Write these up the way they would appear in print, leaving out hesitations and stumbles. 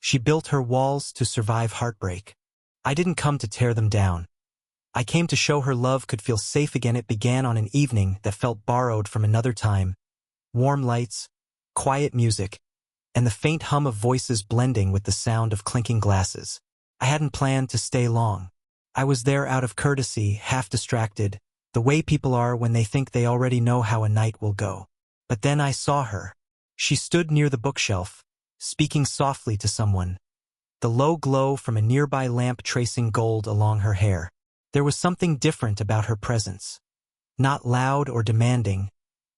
She built her walls to survive heartbreak. I didn't come to tear them down. I came to show her love could feel safe again. It began on an evening that felt borrowed from another time. Warm lights, quiet music, and the faint hum of voices blending with the sound of clinking glasses. I hadn't planned to stay long. I was there out of courtesy, half distracted, the way people are when they think they already know how a night will go. But then I saw her. She stood near the bookshelf, speaking softly to someone, the low glow from a nearby lamp tracing gold along her hair. There was something different about her presence. Not loud or demanding,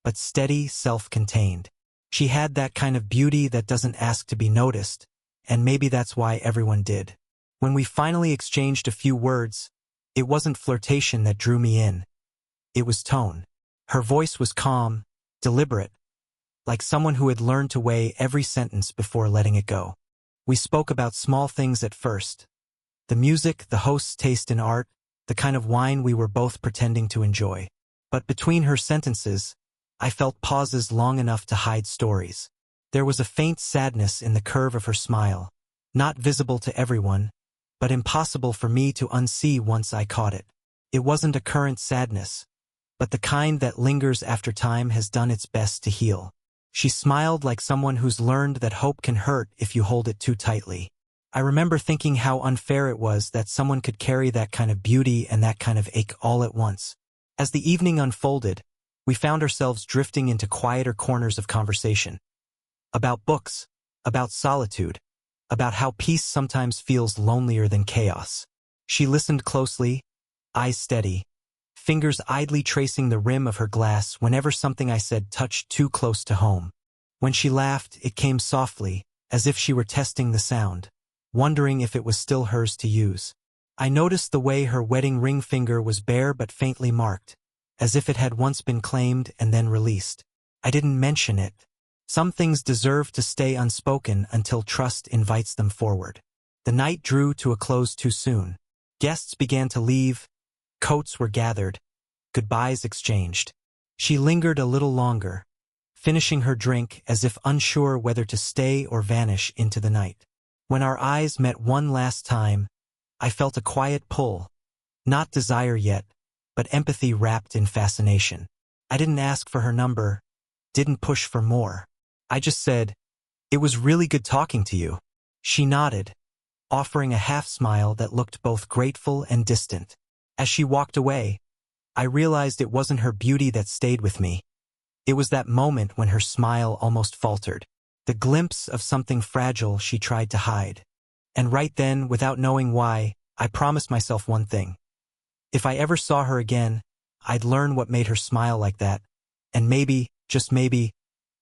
but steady, self-contained. She had that kind of beauty that doesn't ask to be noticed, and maybe that's why everyone did. When we finally exchanged a few words, it wasn't flirtation that drew me in. It was tone. Her voice was calm, deliberate, like someone who had learned to weigh every sentence before letting it go. We spoke about small things at first. The music, the host's taste in art, the kind of wine we were both pretending to enjoy. But between her sentences, I felt pauses long enough to hide stories. There was a faint sadness in the curve of her smile, not visible to everyone, but impossible for me to unsee once I caught it. It wasn't a current sadness, but the kind that lingers after time has done its best to heal. She smiled like someone who's learned that hope can hurt if you hold it too tightly. I remember thinking how unfair it was that someone could carry that kind of beauty and that kind of ache all at once. As the evening unfolded, we found ourselves drifting into quieter corners of conversation. About books, about solitude, about how peace sometimes feels lonelier than chaos. She listened closely, eyes steady, fingers idly tracing the rim of her glass whenever something I said touched too close to home. When she laughed, it came softly, as if she were testing the sound, wondering if it was still hers to use. I noticed the way her wedding ring finger was bare but faintly marked, as if it had once been claimed and then released. I didn't mention it. Some things deserve to stay unspoken until trust invites them forward. The night drew to a close too soon. Guests began to leave, coats were gathered, goodbyes exchanged. She lingered a little longer, finishing her drink as if unsure whether to stay or vanish into the night. When our eyes met one last time, I felt a quiet pull, not desire yet, but empathy wrapped in fascination. I didn't ask for her number, didn't push for more. I just said, "It was really good talking to you." She nodded, offering a half-smile that looked both grateful and distant. As she walked away, I realized it wasn't her beauty that stayed with me. It was that moment when her smile almost faltered, the glimpse of something fragile she tried to hide. And right then, without knowing why, I promised myself one thing. If I ever saw her again, I'd learn what made her smile like that, and maybe, just maybe,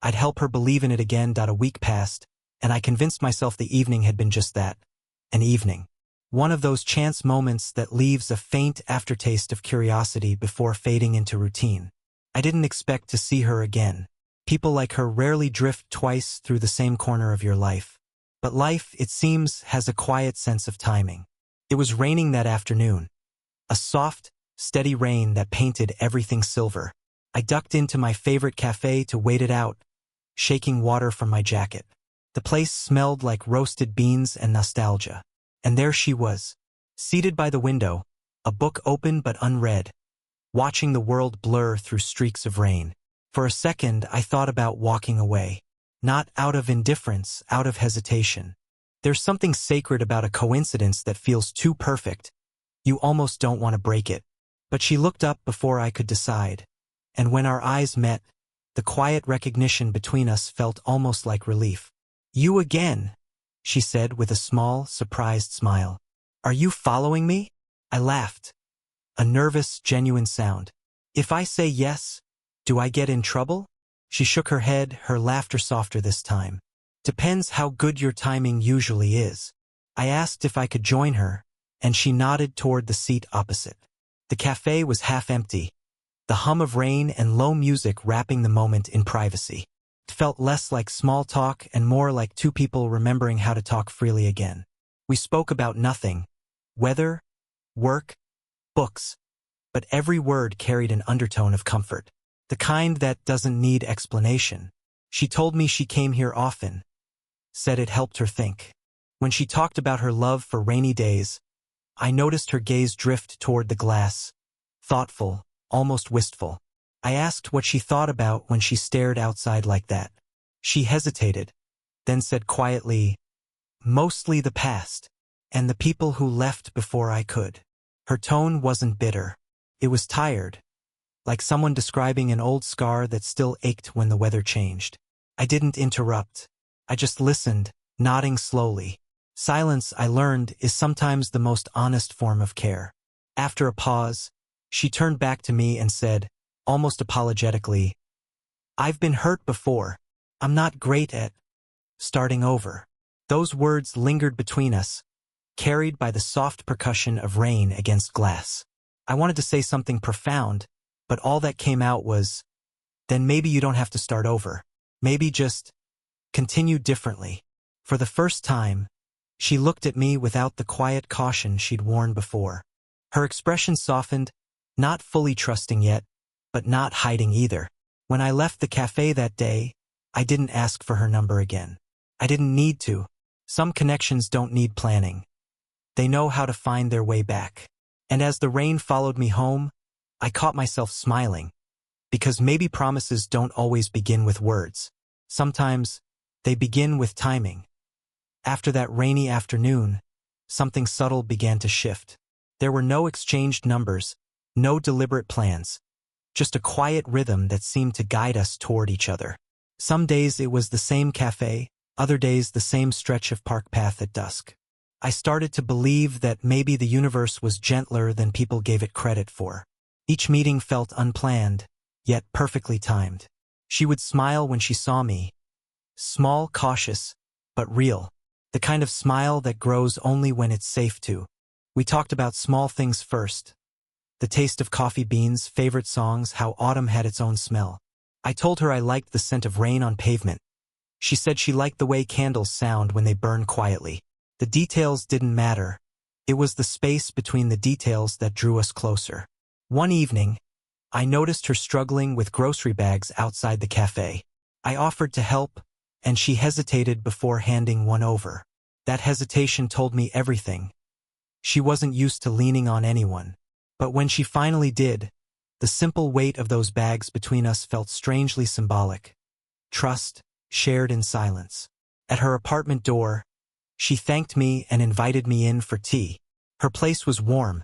I'd help her believe in it again. A week passed, and I convinced myself the evening had been just that, an evening. One of those chance moments that leaves a faint aftertaste of curiosity before fading into routine. I didn't expect to see her again. People like her rarely drift twice through the same corner of your life. But life, it seems, has a quiet sense of timing. It was raining that afternoon. A soft, steady rain that painted everything silver. I ducked into my favorite cafe to wait it out, shaking water from my jacket. The place smelled like roasted beans and nostalgia. And there she was, seated by the window, a book open but unread, watching the world blur through streaks of rain. For a second, I thought about walking away. Not out of indifference, out of hesitation. There's something sacred about a coincidence that feels too perfect. You almost don't want to break it. But she looked up before I could decide. And when our eyes met, the quiet recognition between us felt almost like relief. "You again," she said with a small, surprised smile. "Are you following me?" I laughed. A nervous, genuine sound. "If I say yes, do I get in trouble?" She shook her head, her laughter softer this time. "Depends how good your timing usually is." I asked if I could join her, and she nodded toward the seat opposite. The cafe was half empty, the hum of rain and low music wrapping the moment in privacy. It felt less like small talk and more like two people remembering how to talk freely again. We spoke about nothing, weather, work, books, but every word carried an undertone of comfort, the kind that doesn't need explanation. She told me she came here often, said it helped her think. When she talked about her love for rainy days, I noticed her gaze drift toward the glass, thoughtful, almost wistful. I asked what she thought about when she stared outside like that. She hesitated, then said quietly, "Mostly the past, and the people who left before I could." Her tone wasn't bitter. It was tired, like someone describing an old scar that still ached when the weather changed. I didn't interrupt. I just listened, nodding slowly. Silence, I learned, is sometimes the most honest form of care. After a pause, she turned back to me and said, almost apologetically, "I've been hurt before. I'm not great at starting over." Those words lingered between us, carried by the soft percussion of rain against glass. I wanted to say something profound, but all that came out was, "Then maybe you don't have to start over. Maybe just continue differently." For the first time, she looked at me without the quiet caution she'd worn before. Her expression softened, not fully trusting yet, but not hiding either. When I left the cafe that day, I didn't ask for her number again. I didn't need to. Some connections don't need planning. They know how to find their way back. And as the rain followed me home, I caught myself smiling, because maybe promises don't always begin with words. Sometimes, they begin with timing. After that rainy afternoon, something subtle began to shift. There were no exchanged numbers, no deliberate plans, just a quiet rhythm that seemed to guide us toward each other. Some days it was the same cafe, other days the same stretch of park path at dusk. I started to believe that maybe the universe was gentler than people gave it credit for. Each meeting felt unplanned, yet perfectly timed. She would smile when she saw me. Small, cautious, but real. The kind of smile that grows only when it's safe to. We talked about small things first. The taste of coffee beans, favorite songs, how autumn had its own smell. I told her I liked the scent of rain on pavement. She said she liked the way candles sound when they burn quietly. The details didn't matter. It was the space between the details that drew us closer. One evening, I noticed her struggling with grocery bags outside the cafe. I offered to help, and she hesitated before handing one over. That hesitation told me everything. She wasn't used to leaning on anyone. But when she finally did, the simple weight of those bags between us felt strangely symbolic. Trust, shared in silence. At her apartment door, she thanked me and invited me in for tea. Her place was warm,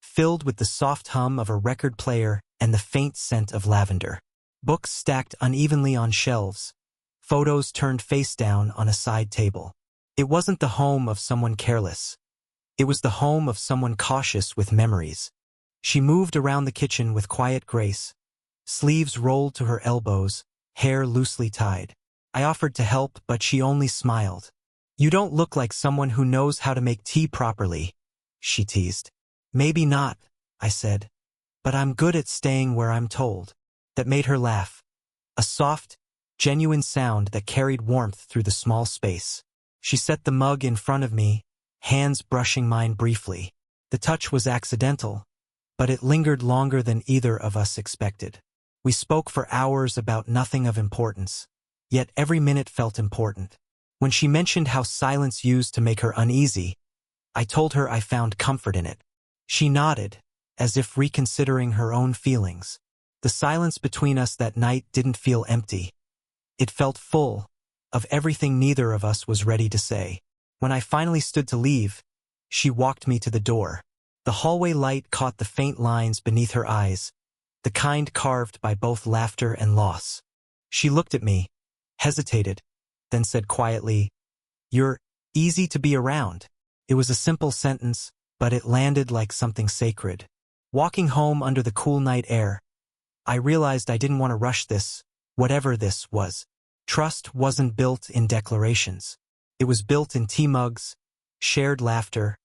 filled with the soft hum of a record player and the faint scent of lavender. Books stacked unevenly on shelves, photos turned face down on a side table. It wasn't the home of someone careless. It was the home of someone cautious with memories. She moved around the kitchen with quiet grace, sleeves rolled to her elbows, hair loosely tied. I offered to help, but she only smiled. "You don't look like someone who knows how to make tea properly," she teased. "Maybe not," I said, "but I'm good at staying where I'm told." That made her laugh. A soft, genuine sound that carried warmth through the small space. She set the mug in front of me, hands brushing mine briefly. The touch was accidental, but it lingered longer than either of us expected. We spoke for hours about nothing of importance, yet every minute felt important. When she mentioned how silence used to make her uneasy, I told her I found comfort in it. She nodded, as if reconsidering her own feelings. The silence between us that night didn't feel empty. It felt full, of everything neither of us was ready to say. When I finally stood to leave, she walked me to the door. The hallway light caught the faint lines beneath her eyes, the kind carved by both laughter and loss. She looked at me, hesitated, then said quietly, "You're easy to be around." It was a simple sentence, but it landed like something sacred. Walking home under the cool night air, I realized I didn't want to rush this, whatever this was. Trust wasn't built in declarations. It was built in tea mugs, shared laughter,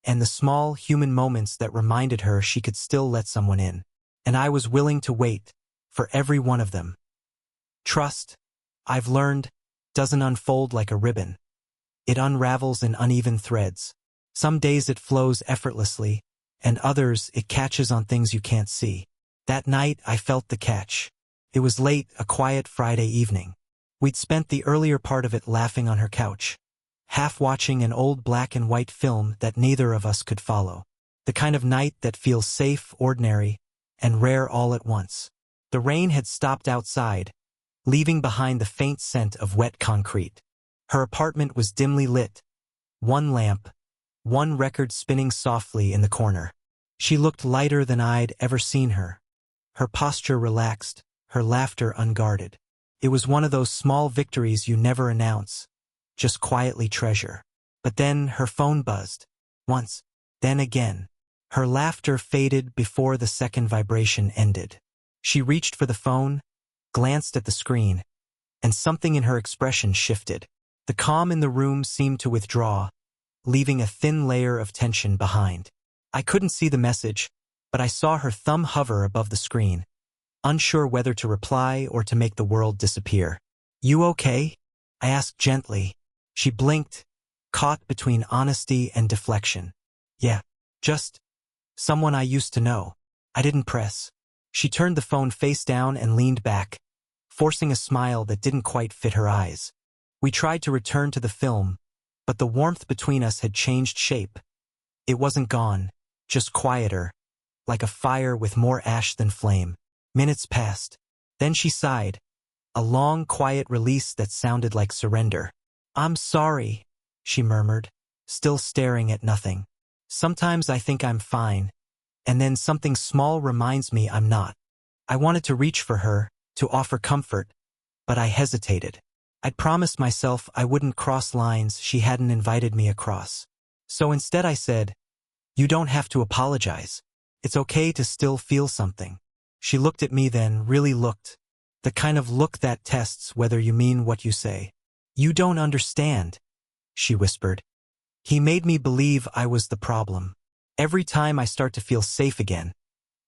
and the small human moments that reminded her she could still let someone in. And I was willing to wait for every one of them. Trust, I've learned, doesn't unfold like a ribbon. It unravels in uneven threads. Some days it flows effortlessly, and others it catches on things you can't see. That night I felt the catch. It was late, a quiet Friday evening. We'd spent the earlier part of it laughing on her couch. half watching an old black and white film that neither of us could follow. The kind of night that feels safe, ordinary, and rare all at once. The rain had stopped outside, leaving behind the faint scent of wet concrete. Her apartment was dimly lit, one lamp, one record spinning softly in the corner. She looked lighter than I'd ever seen her. Her posture relaxed, her laughter unguarded. It was one of those small victories you never announce, just quietly treasure. But then her phone buzzed. Once, then again. Her laughter faded before the second vibration ended. She reached for the phone, glanced at the screen, and something in her expression shifted. The calm in the room seemed to withdraw, leaving a thin layer of tension behind. I couldn't see the message, but I saw her thumb hover above the screen, unsure whether to reply or to make the world disappear. "You okay?" I asked gently. She blinked, caught between honesty and deflection. "Yeah, just someone I used to know." I didn't press. She turned the phone face down and leaned back, forcing a smile that didn't quite fit her eyes. We tried to return to the film, but the warmth between us had changed shape. It wasn't gone, just quieter, like a fire with more ash than flame. Minutes passed. Then she sighed, a long, quiet release that sounded like surrender. "I'm sorry," she murmured, still staring at nothing. "Sometimes I think I'm fine, and then something small reminds me I'm not." I wanted to reach for her, to offer comfort, but I hesitated. I'd promised myself I wouldn't cross lines she hadn't invited me across. So instead I said, "You don't have to apologize. It's okay to still feel something." She looked at me then, really looked. The kind of look that tests whether you mean what you say. "You don't understand," she whispered. "He made me believe I was the problem. Every time I start to feel safe again,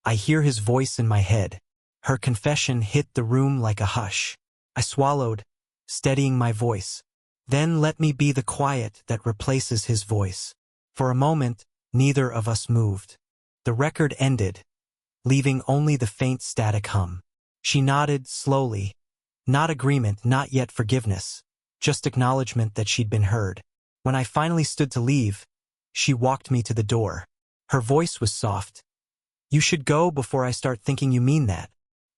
I hear his voice in my head." Her confession hit the room like a hush. I swallowed, steadying my voice. "Then let me be the quiet that replaces his voice." For a moment, neither of us moved. The record ended, leaving only the faint static hum. She nodded slowly. Not agreement, not yet forgiveness, just acknowledgement that she'd been heard. When I finally stood to leave, she walked me to the door. Her voice was soft. "You should go before I start thinking you mean that."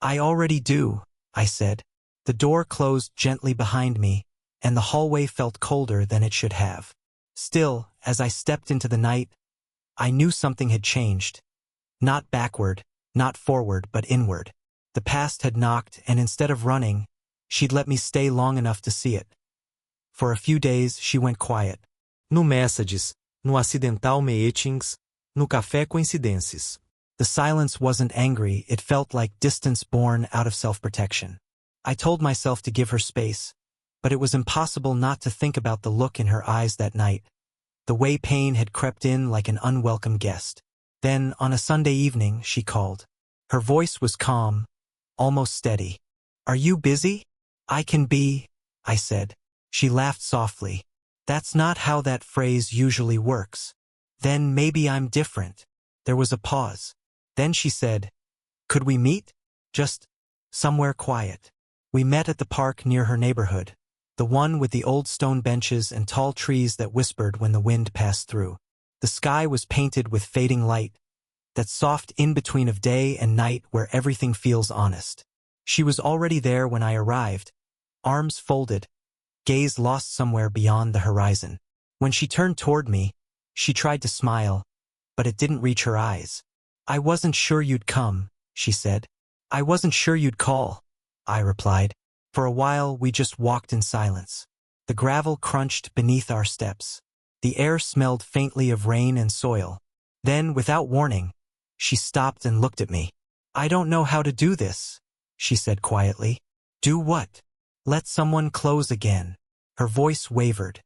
"I already do," I said. The door closed gently behind me, and the hallway felt colder than it should have. Still, as I stepped into the night, I knew something had changed. Not backward, not forward, but inward. The past had knocked, and instead of running, she'd let me stay long enough to see it. For a few days, she went quiet. No Messages, no Acidental Meetings, no Café Coincidências. The silence wasn't angry, it felt like distance born out of self-protection. I told myself to give her space, but it was impossible not to think about the look in her eyes that night, the way pain had crept in like an unwelcome guest. Then, on a Sunday evening, she called. Her voice was calm, almost steady. "Are you busy?" "I can be," I said. She laughed softly. "That's not how that phrase usually works." "Then maybe I'm different." There was a pause. Then she said, "Could we meet? Just somewhere quiet." We met at the park near her neighborhood, the one with the old stone benches and tall trees that whispered when the wind passed through. The sky was painted with fading light, that soft in-between of day and night where everything feels honest. She was already there when I arrived, arms folded, gaze lost somewhere beyond the horizon. When she turned toward me, she tried to smile, but it didn't reach her eyes. "I wasn't sure you'd come," she said. "I wasn't sure you'd call," I replied. For a while, we just walked in silence. The gravel crunched beneath our steps. The air smelled faintly of rain and soil. Then, without warning, she stopped and looked at me. "I don't know how to do this," she said quietly. "Do what?" "Let someone close again." Her voice wavered.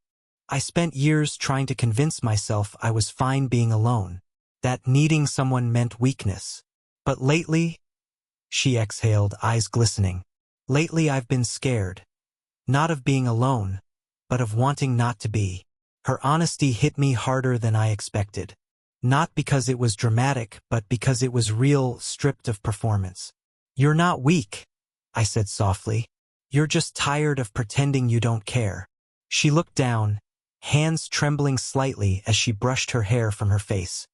I spent years trying to convince myself I was fine being alone, that needing someone meant weakness. But lately, she exhaled, eyes glistening. Lately I've been scared. Not of being alone, but of wanting not to be. Her honesty hit me harder than I expected. Not because it was dramatic, but because it was real, stripped of performance. "You're not weak," I said softly. "You're just tired of pretending you don't care." She looked down, hands trembling slightly as she brushed her hair from her face.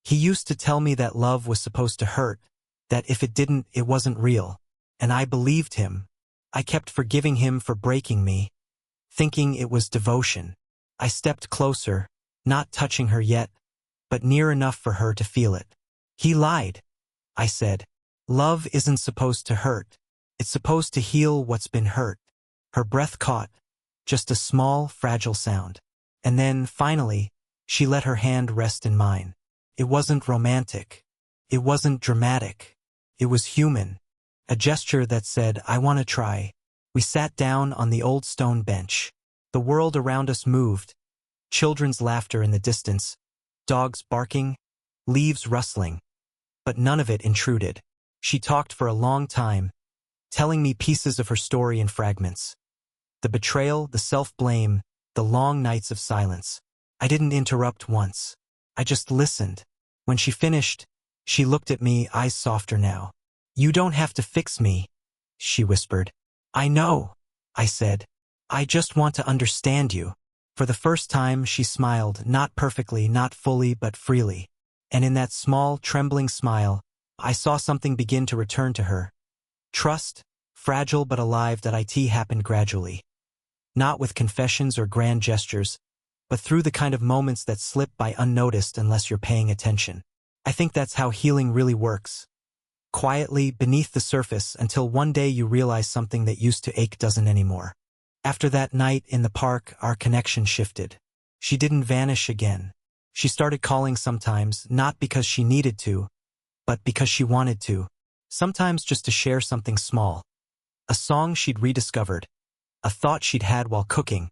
He used to tell me that love was supposed to hurt, that if it didn't, it wasn't real. And I believed him. I kept forgiving him for breaking me, thinking it was devotion. I stepped closer, not touching her yet, but near enough for her to feel it. He lied, I said. Love isn't supposed to hurt. It's supposed to heal what's been hurt. Her breath caught, just a small, fragile sound. And then, finally, she let her hand rest in mine. It wasn't romantic. It wasn't dramatic. It was human. A gesture that said, I want to try. We sat down on the old stone bench. The world around us moved. Children's laughter in the distance, dogs barking, leaves rustling. But none of it intruded. She talked for a long time, telling me pieces of her story in fragments. The betrayal, the self-blame, the long nights of silence. I didn't interrupt once. I just listened. When she finished, she looked at me, eyes softer now. You don't have to fix me, she whispered. I know, I said. I just want to understand you. For the first time, she smiled, not perfectly, not fully, but freely. And in that small, trembling smile, I saw something begin to return to her. Trust, fragile but alive, that it happened gradually. Not with confessions or grand gestures, but through the kind of moments that slip by unnoticed unless you're paying attention. I think that's how healing really works. Quietly, beneath the surface, until one day you realize something that used to ache doesn't anymore. After that night in the park, our connection shifted. She didn't vanish again. She started calling sometimes, not because she needed to, but because she wanted to. Sometimes just to share something small. A song she'd rediscovered. A thought she'd had while cooking.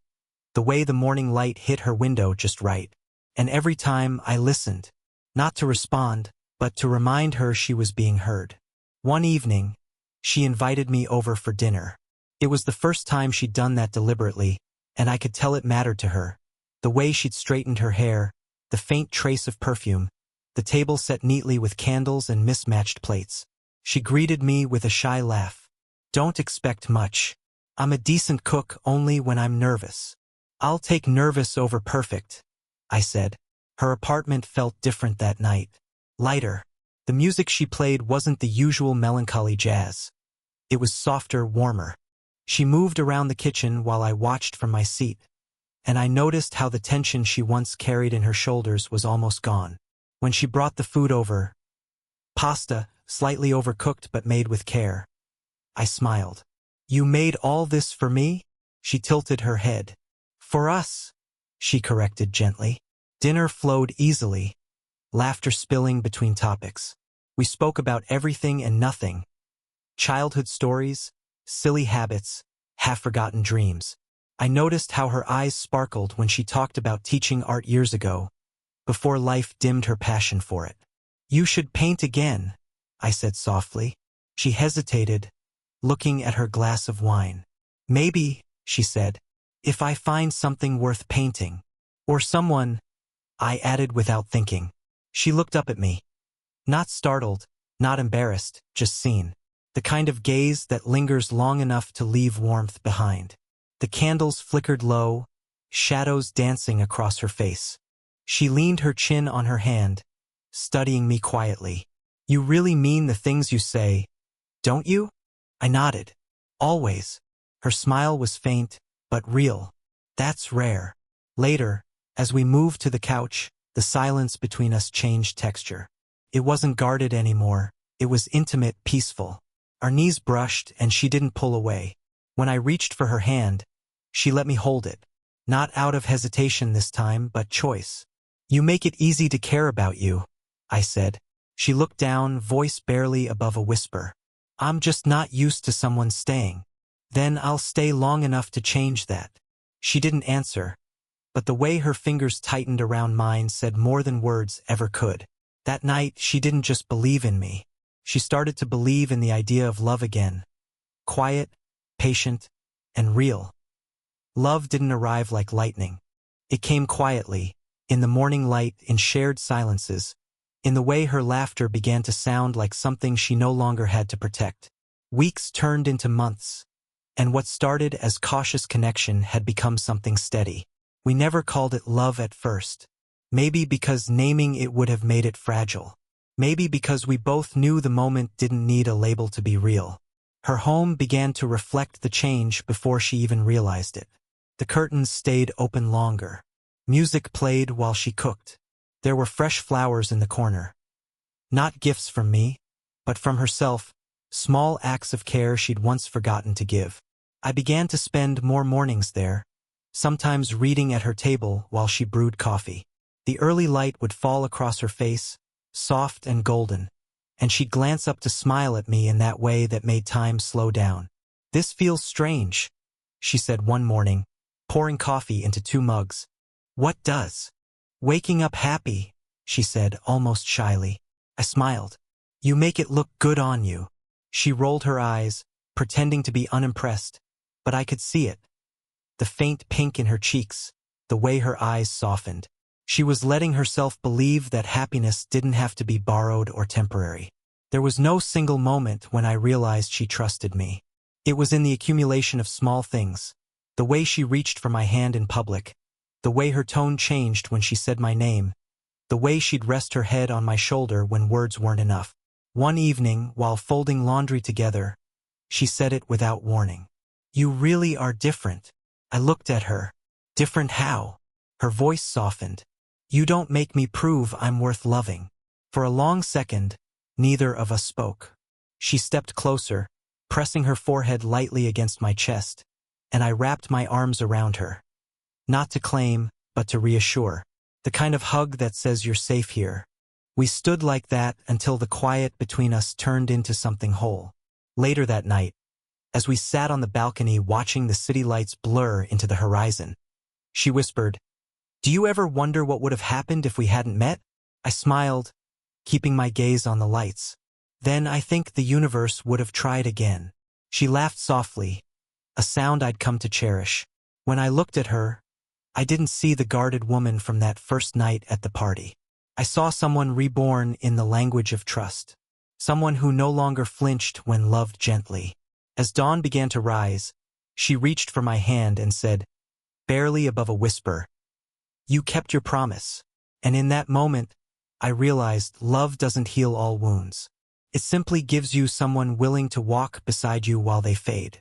The way the morning light hit her window just right. And every time I listened, not to respond, but to remind her she was being heard. One evening, she invited me over for dinner. It was the first time she'd done that deliberately, and I could tell it mattered to her. The way she'd straightened her hair, the faint trace of perfume, the table set neatly with candles and mismatched plates. She greeted me with a shy laugh. Don't expect much. I'm a decent cook only when I'm nervous. I'll take nervous over perfect, I said. Her apartment felt different that night. Lighter. The music she played wasn't the usual melancholy jazz. It was softer, warmer. She moved around the kitchen while I watched from my seat, and I noticed how the tension she once carried in her shoulders was almost gone. When she brought the food over, pasta, slightly overcooked but made with care, I smiled. You made all this for me? She tilted her head. For us, she corrected gently. Dinner flowed easily, laughter spilling between topics. We spoke about everything and nothing. Childhood stories, silly habits, half-forgotten dreams. I noticed how her eyes sparkled when she talked about teaching art years ago, before life dimmed her passion for it. You should paint again, I said softly. She hesitated, looking at her glass of wine. Maybe, she said, if I find something worth painting. Or someone, I added without thinking. She looked up at me. Not startled, not embarrassed, just seen. The kind of gaze that lingers long enough to leave warmth behind. The candles flickered low, shadows dancing across her face. She leaned her chin on her hand, studying me quietly. You really mean the things you say, don't you? I nodded. Always. Her smile was faint, but real. That's rare. Later, as we moved to the couch, the silence between us changed texture. It wasn't guarded anymore. It was intimate, peaceful. Our knees brushed and she didn't pull away. When I reached for her hand, she let me hold it. Not out of hesitation this time, but choice. You make it easy to care about you, I said. She looked down, voice barely above a whisper. I'm just not used to someone staying. Then I'll stay long enough to change that. She didn't answer, but the way her fingers tightened around mine said more than words ever could. That night, she didn't just believe in me. She started to believe in the idea of love again. Quiet, patient, and real. Love didn't arrive like lightning. It came quietly, in the morning light, in shared silences, in the way her laughter began to sound like something she no longer had to protect. Weeks turned into months, and what started as cautious connection had become something steady. We never called it love at first. Maybe because naming it would have made it fragile. Maybe because we both knew the moment didn't need a label to be real. Her home began to reflect the change before she even realized it. The curtains stayed open longer. Music played while she cooked. There were fresh flowers in the corner. Not gifts from me, but from herself, small acts of care she'd once forgotten to give. I began to spend more mornings there, sometimes reading at her table while she brewed coffee. The early light would fall across her face, soft and golden, and she'd glance up to smile at me in that way that made time slow down. "This feels strange," she said one morning, pouring coffee into 2 mugs. "What does?" "Waking up happy," she said almost shyly. I smiled. "You make it look good on you." She rolled her eyes, pretending to be unimpressed, but I could see it. The faint pink in her cheeks, the way her eyes softened. She was letting herself believe that happiness didn't have to be borrowed or temporary. There was no single moment when I realized she trusted me. It was in the accumulation of small things. The way she reached for my hand in public. The way her tone changed when she said my name. The way she'd rest her head on my shoulder when words weren't enough. One evening, while folding laundry together, she said it without warning. "You really are different." I looked at her. Different how? Her voice softened. "You don't make me prove I'm worth loving." For a long second, neither of us spoke. She stepped closer, pressing her forehead lightly against my chest, and I wrapped my arms around her. Not to claim, but to reassure. The kind of hug that says you're safe here. We stood like that until the quiet between us turned into something whole. Later that night, as we sat on the balcony watching the city lights blur into the horizon, she whispered, "Do you ever wonder what would have happened if we hadn't met?" I smiled, keeping my gaze on the lights. "Then I think the universe would have tried again." She laughed softly, a sound I'd come to cherish. When I looked at her, I didn't see the guarded woman from that first night at the party. I saw someone reborn in the language of trust. Someone who no longer flinched when loved gently. As dawn began to rise, she reached for my hand and said, barely above a whisper, "You kept your promise." And in that moment, I realized love doesn't heal all wounds. It simply gives you someone willing to walk beside you while they fade.